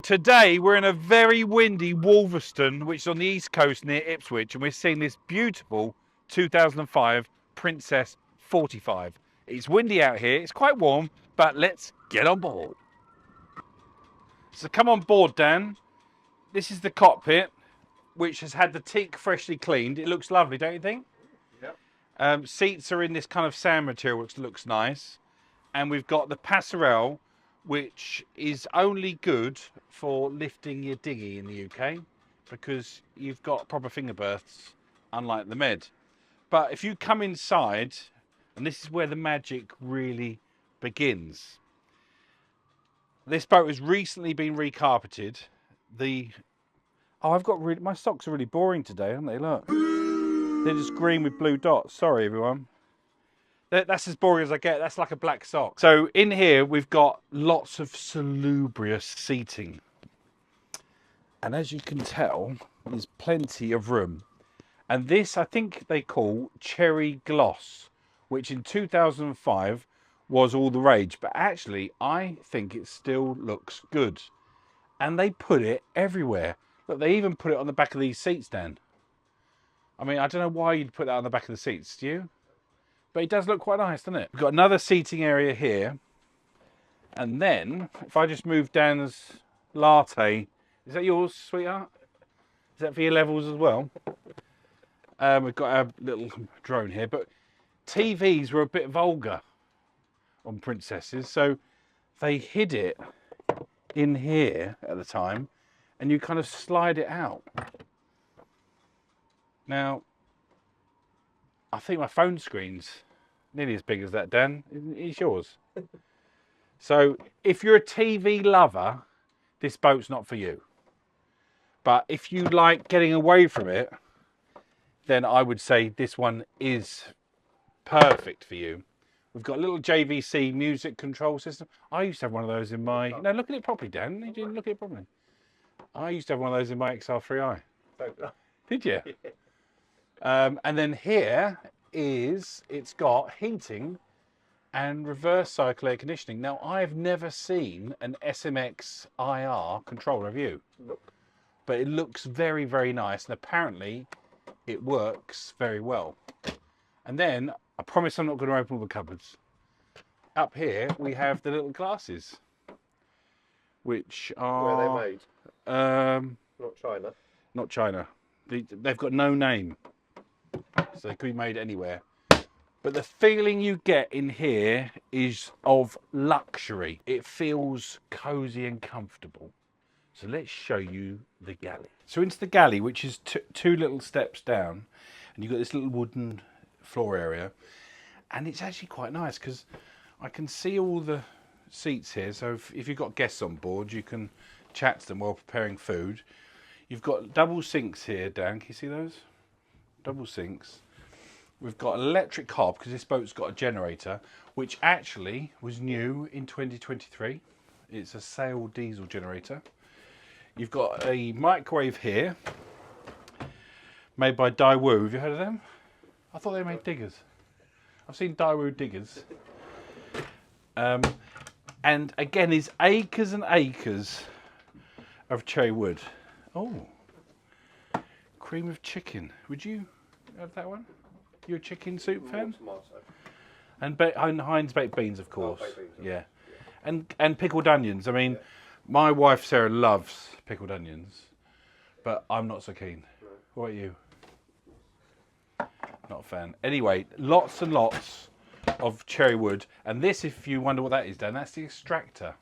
Today we're in a very windy Wolverstone, which is on the east coast near Ipswich, and we're seeing this beautiful 2005 Princess 45. It's windy out here, it's quite warm, but let's get on board. So come on board, Dan. This is the cockpit, which has had the teak freshly cleaned. It looks lovely, don't you think? Yep. Seats are in this kind of sand material, which looks nice. And we've got the passerelle, which is only good for lifting your dinghy in the UK because you've got proper finger berths, unlike the Med. But if you come inside, and this is where the magic really begins. This boat has recently been recarpeted. My socks are really boring today, aren't they? Look, they're just green with blue dots. Sorry, everyone. That's as boring as I get. That's like a black sock. So in here, we've got lots of salubrious seating. And as you can tell, there's plenty of room. And this, I think they call cherry gloss, which in 2005 was all the rage. But actually, I think it still looks good. And they put it everywhere. Look, they even put it on the back of these seats, Dan. I mean, I don't know why you'd put that on the back of the seats, do you? But it does look quite nice, doesn't it? We've got another seating area here. And then, if I just move Dan's latte, is that yours, sweetheart? Is that for your levels as well? We've got our little drone here, but TVs were a bit vulgar on Princesses, so they hid it in here at the time, and you kind of slide it out. Now, I think my phone screen's nearly as big as that, Dan. It's yours. So if you're a TV lover, this boat's not for you. But if you like getting away from it, then I would say this one is perfect for you. We've got a little JVC music control system. I used to have one of those in my... No, look at it properly, Dan. You didn't look at it properly. I used to have one of those in my XR3i. Did you? Yeah. And then here it's got heating and reverse cycle air conditioning. Now, I've never seen an SMX IR controller, have you? Look. But it looks very, very nice, and apparently it works very well. And then, I promise I'm not going to open all the cupboards. Up here, we have the little glasses, which are... Where are they made? Not China. Not China. They've got no name. So they could be made anywhere. But the feeling you get in here is of luxury. It feels cozy and comfortable. So let's show you the galley. So into the galley, which is two little steps down, and you've got this little wooden floor area. And it's actually quite nice because I can see all the seats here. So if you've got guests on board, you can chat to them while preparing food. You've got double sinks here, Dan. Can you see those? Double sinks. We've got an electric hob because this boat's got a generator, which actually was new in 2023. It's a sail diesel generator. You've got a microwave here, made by Daewoo. Have you heard of them? I thought they made diggers. I've seen Daewoo diggers. And again, there's acres and acres of cherry wood. Oh, cream of chicken. Would you have that one? You a chicken soup fan? And Heinz baked beans, of course. Baked beans, yeah. And pickled onions. I mean, my wife Sarah loves pickled onions, but I'm not so keen. No. What about you? Not a fan. Anyway, lots and lots of cherry wood. And this, if you wonder what that is, Dan, that's the extractor.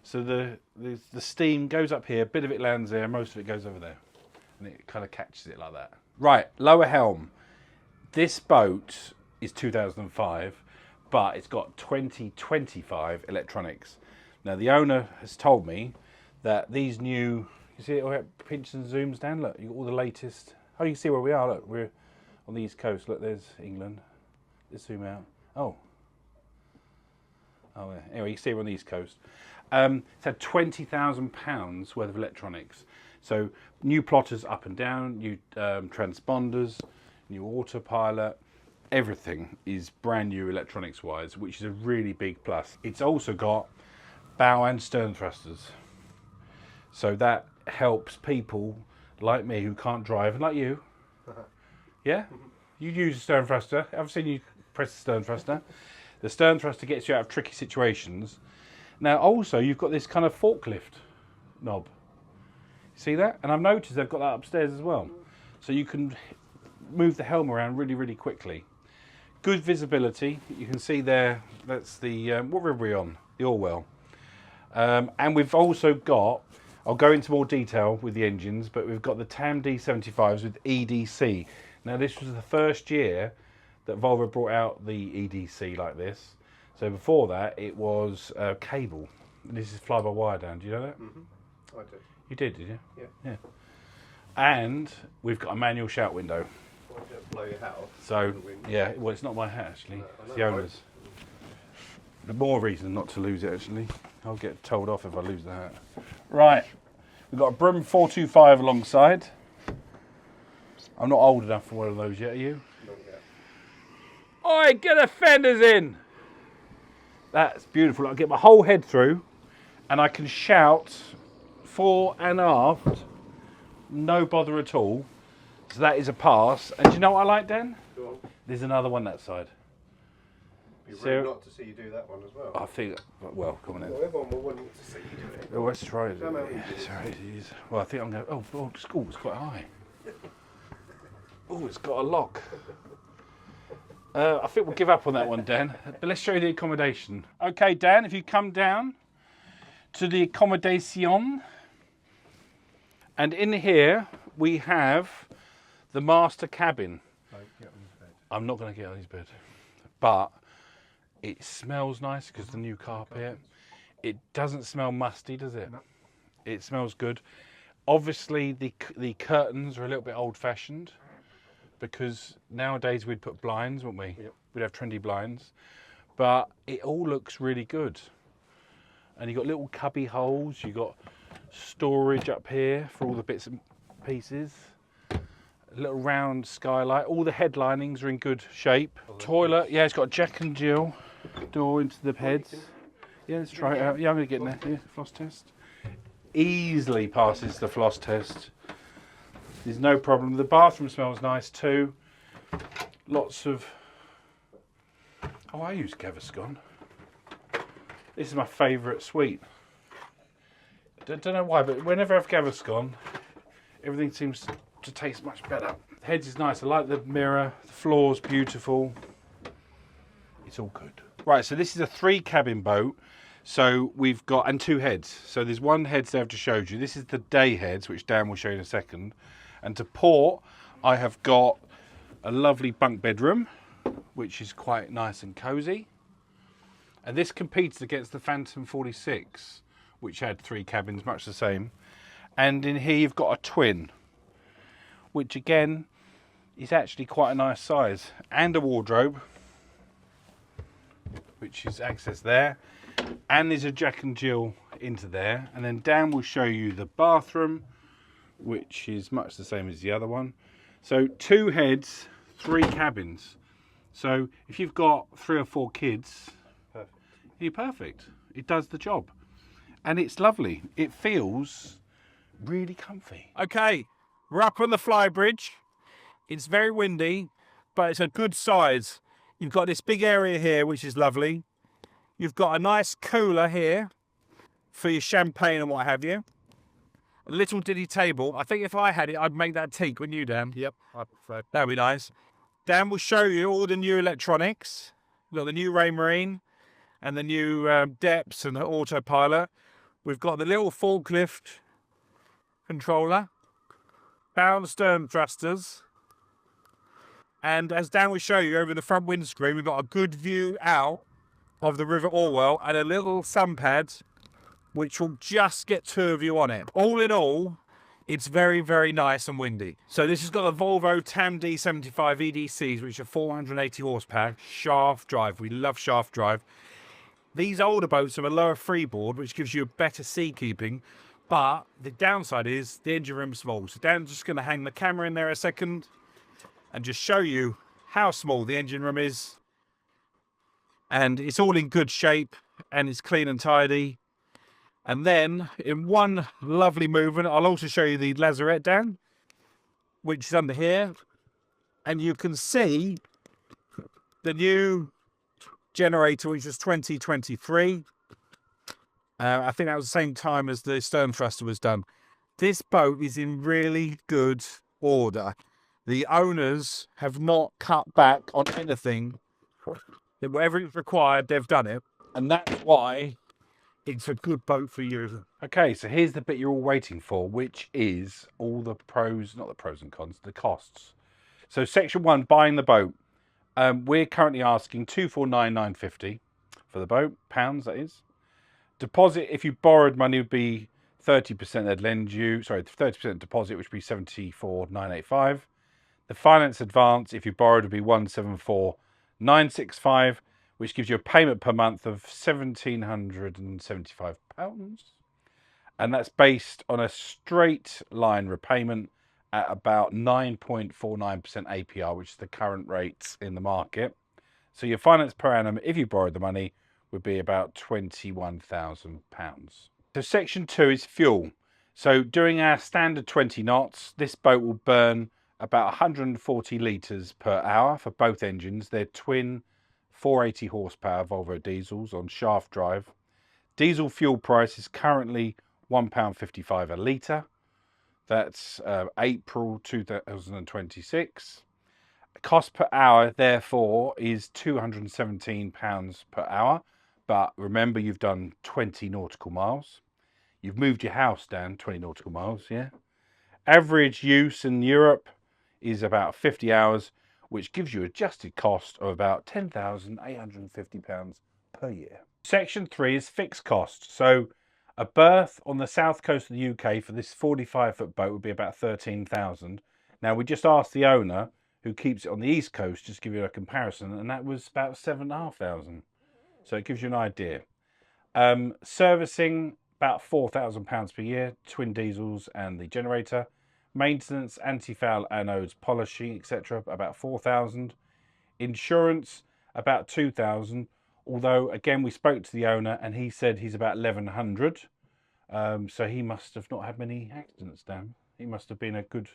So the steam goes up here, a bit of it lands there, most of it goes over there. And it kind of catches it like that. Right, lower helm. This boat is 2005, but it's got 2025 electronics. Now, the owner has told me that these new... You see it, pinch and zooms down? Look, you got all the latest... Oh, you can see where we are. Look, we're on the East Coast. Look, there's England. Let's zoom out. Oh, yeah. Anyway, you can see we're on the East Coast. It's had £20,000 worth of electronics. So new plotters up and down, new transponders, new autopilot. Everything is brand new electronics wise, which is a really big plus. It's also got bow and stern thrusters. So that helps people like me who can't drive, and like you. Yeah? You use a stern thruster. I've seen you press the stern thruster. The stern thruster gets you out of tricky situations. Now, also, you've got this kind of forklift knob. See that? And I've noticed they've got that upstairs as well. So you can move the helm around really, really quickly. Good visibility. You can see there, that's the, what river are we on? The Orwell. And we've also got, I'll go into more detail with the engines, but we've got the TAM D75s with EDC. Now, this was the first year that Volvo brought out the EDC like this. So before that, it was cable. This is fly-by-wire down. Do you know that? Mm-hmm. I did. You did you? Yeah. Yeah. And we've got a manual shout window. Well, I don't blow your hat off. So, yeah, well, it's not my hat, actually. It's the owner's. The more reason not to lose it, actually. I'll get told off if I lose the hat. Right. We've got a Brum 425 alongside. I'm not old enough for one of those yet, are you? Not yet. Oi, get the fenders in! That's beautiful. I get my whole head through and I can shout fore and aft, no bother at all. So that is a pass. And do you know what I like, Dan? Go on. There's another one that side. It'd be rude not to see you do that one as well. I think, well, come on in. Well, everyone will want to see you do it. Oh, let's try it. Show 'em how easy it is. Sorry, it is. Well, I think I'm going to, oh, school, it's quite high. Oh, it's got a lock. I think we'll give up on that one, Dan. But let's show you the accommodation. Okay, Dan, if you come down to the accommodation, and in here we have the master cabin. Don't get on his bed. I'm not going to get on his bed, but it smells nice because the new carpet. It doesn't smell musty, does it? No. It smells good. Obviously, the curtains are a little bit old-fashioned because nowadays we'd put blinds, wouldn't we? Yep. We'd have trendy blinds, but it all looks really good. And you've got little cubby holes. You've got storage up here for all the bits and pieces. A little round skylight. All the headlinings are in good shape. Toilet, yeah, it's got a Jack and Jill door into the heads. Yeah, let's try it out. Yeah, I'm going to get in there. Yeah, floss test. Easily passes the floss test. There's no problem. The bathroom smells nice too. Lots of... Oh, I use Gaviscon. This is my favourite suite. Don't know why, but whenever I have Gaviscon, everything seems to taste much better. The heads is nice. I like the mirror. The floor's beautiful. It's all good. Right, so this is a 3-cabin boat. So we've got, and 2 heads. So there's 1 head that I've just showed you. This is the day heads, which Dan will show you in a second. And to port, I have got a lovely bunk bedroom, which is quite nice and cosy. And this competes against the Phantom 46, which had 3 cabins, much the same. And in here you've got a twin, which again is actually quite a nice size. And a wardrobe, which is access there. And there's a Jack and Jill into there. And then Dan will show you the bathroom, which is much the same as the other one. So 2 heads, 3 cabins. So if you've got 3 or 4 kids, Perfect. you're perfect. It does the job. And it's lovely. It feels really comfy. Okay, we're up on the Flybridge. It's very windy, but it's a good size. You've got this big area here, which is lovely. You've got a nice cooler here for your champagne and what have you. A little ditty table. I think if I had it, I'd make that teak, wouldn't you, Dan? Yep, I prefer. That'd be nice. Dan will show you all the new electronics. We've got the new Raymarine and the new depths and the autopilot. We've got the little forklift controller, bow and stern thrusters. And as Dan will show you over the front windscreen, we've got a good view out of the River Orwell and a little sun pad which will just get 2 of you on it. All in all, it's very, very nice and windy. So this has got a Volvo TAM D75 EDCs, which are 480 horsepower, shaft drive. We love shaft drive. These older boats have a lower freeboard, which gives you a better sea keeping, but the downside is the engine room's small. So Dan's just going to hang the camera in there a second and just show you how small the engine room is. And it's all in good shape and it's clean and tidy. And then in one lovely movement, I'll also show you the lazarette down, which is under here. And you can see the new generator, which is 2023. I think that was the same time as the stern thruster was done. This boat is in really good order. The owners have not cut back on anything. Whatever is required, they've done it. And that's why it's a good boat for you. Okay, so here's the bit you're all waiting for, which is all the pros, not the pros and cons, the costs. So section 1, buying the boat. We're currently asking 249,950 for the boat, pounds that is. Deposit, if you borrowed money, would be 30% they'd lend you. Sorry, 30% deposit, which would be 74,985. The finance advance, if you borrowed, would be 174,965, which gives you a payment per month of £1,775. And that's based on a straight line repayment at about 9.49% APR, which is the current rates in the market. So your finance per annum, if you borrowed the money, would be about £21,000. So section 2 is fuel. So doing our standard 20 knots, this boat will burn about 140 litres per hour for both engines. They're twin 480 horsepower Volvo diesels on shaft drive. Diesel fuel price is currently £1.55 a litre. That's April 2026. Cost per hour, therefore, is £217 per hour. But remember, you've done 20 nautical miles. You've moved your house down 20 nautical miles, yeah? Average use in Europe is about 50 hours, which gives you adjusted cost of about £10,850 per year. Section 3 is fixed cost. So a berth on the south coast of the UK for this 45-foot boat would be about £13,000. Now, we just asked the owner, who keeps it on the east coast, just to give you a comparison, and that was about £7,500. So it gives you an idea. Servicing, about £4,000 per year, twin diesels and the generator. Maintenance, anti-foul anodes, polishing, etc., about £4,000. Insurance, about £2,000. Although, again, we spoke to the owner and he said he's about £1,100. So he must have not had many accidents, Dan. He must have been a good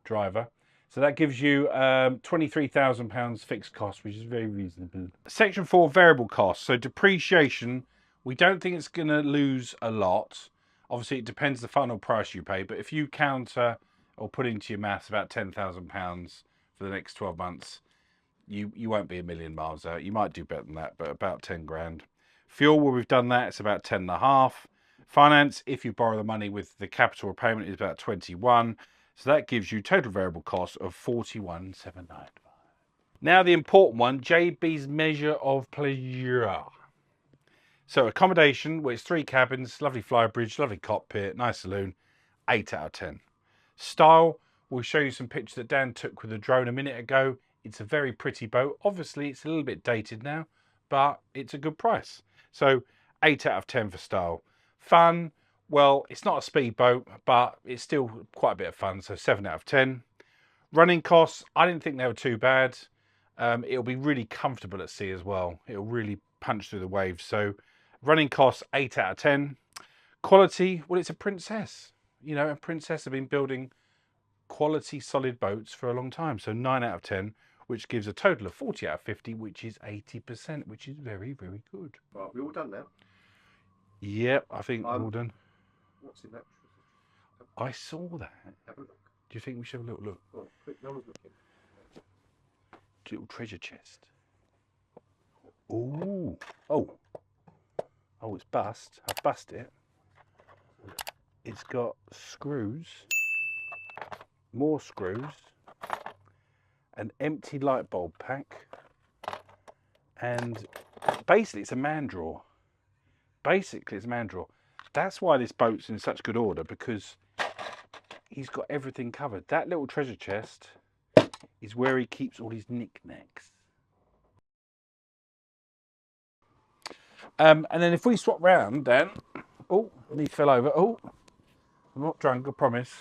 driver. So that gives you £23,000 fixed cost, which is very reasonable. Section 4, variable costs. So depreciation, we don't think it's going to lose a lot. Obviously, it depends the final price you pay. But if you counter or put into your maths about £10,000 for the next 12 months, you won't be a million miles out. You might do better than that, but about 10 grand. Fuel, where we've done that, it's about 10.5. Finance, if you borrow the money with the capital repayment, is about 21. So that gives you total variable cost of 41,795. Now the important one, JB's measure of pleasure. So accommodation, where it's 3 cabins, lovely Flybridge, lovely cockpit, nice saloon, 8 out of 10. Style, we'll show you some pictures that Dan took with the drone a minute ago. It's a very pretty boat. Obviously, it's a little bit dated now, but it's a good price. So 8 out of 10 for style. Fun, well, it's not a speedboat, but it's still quite a bit of fun. So 7 out of 10. Running costs, I didn't think they were too bad. It'll be really comfortable at sea as well. It'll really punch through the waves. So running costs, 8 out of 10. Quality, well, it's a Princess. You know, a Princess have been building quality solid boats for a long time. So 9 out of 10, which gives a total of 40 out of 50, which is 80%, which is very, very good. Right, we all done now? Yep, I think we're all done. What's in that? I saw that. Have a look. Do you think we should have a little look? Oh, quick, no one's looking. Little treasure chest. Ooh. Oh. Oh, it's bust. I've bust it. It's got screws. More screws. An empty light bulb pack. And basically it's a man drawer. Basically it's a man drawer. That's why this boat's in such good order, because he's got everything covered. That little treasure chest is where he keeps all his knickknacks. And then if we swap round, Dan, oh, he fell over. Oh, I'm not drunk, I promise.